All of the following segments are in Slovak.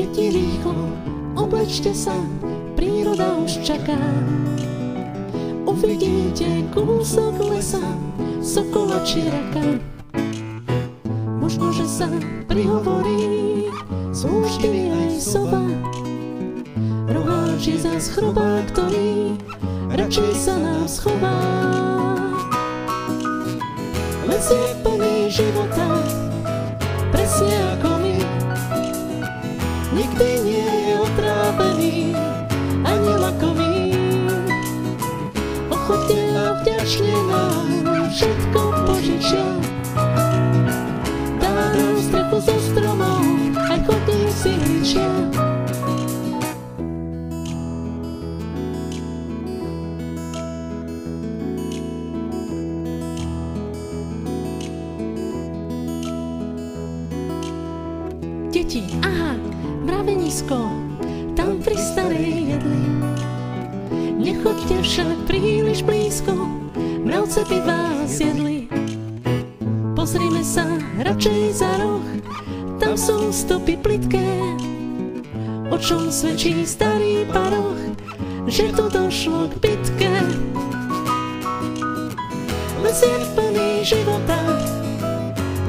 Deti rýchlo, oblečte sa, príroda už čaká. Uvidíte kúsok lesa, sokola či raka. Možno, že sa prihovorí, zúštivý aj sova. Roháč je zas chrobák, ktorý radšej sa nám schová. Les je plný života, presne ako my. Nikdy nie je otrávený, ani lakomý. Ochotne a vďačne nám všetko požičia. Dá nám strechu zo stromov, aj chodník si ličia. Deti, aha, mravenisko, tam pri starej jedli. Nechoďte však príliš blízko, mravce by vás jedli. Pozrime sa radšej za roh, tam sú stopy plitké. O čom svedčí starý paroch, že tu došlo k bitke. Les je plný života,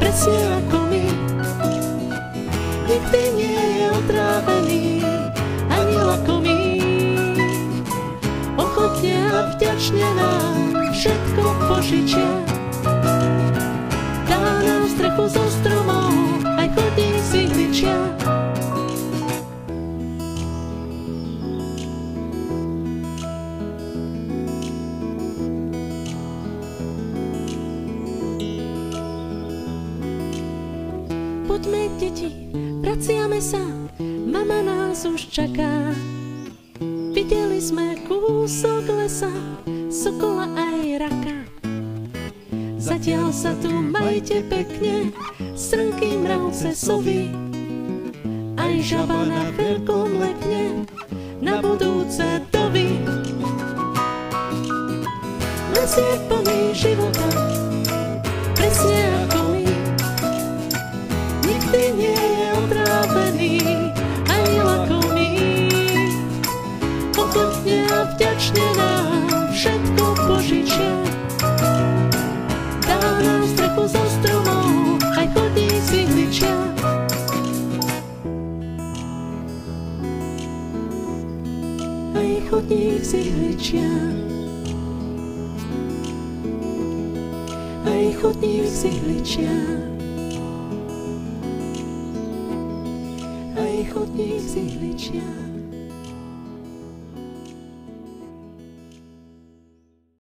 presne ako my. Nikdy nie je otrávený, ani lakomý. Ochotne a vďačne nám všetko požičia. Dá nám strechu zo stromov, aj chodník si ličia. Poďme, deti, vraciame sa, mama nás už čaká. Videli sme kúsok lesa, sokola aj raka. Zatiaľ sa tu majte pekne, srnky, mravce, sovy. Aj žaba na veľkom lekne, na budúce dovy. Les je plný života, presne ako my. Nikdy nie je otrávený, ani lakomý. Ochotne a vďačne nám všetko požičia. Dá nám strechu zo stromov, aj chodník si ličia. Aj chodník si ličia. Aj chodník si ličia. Aj chodník si ličia.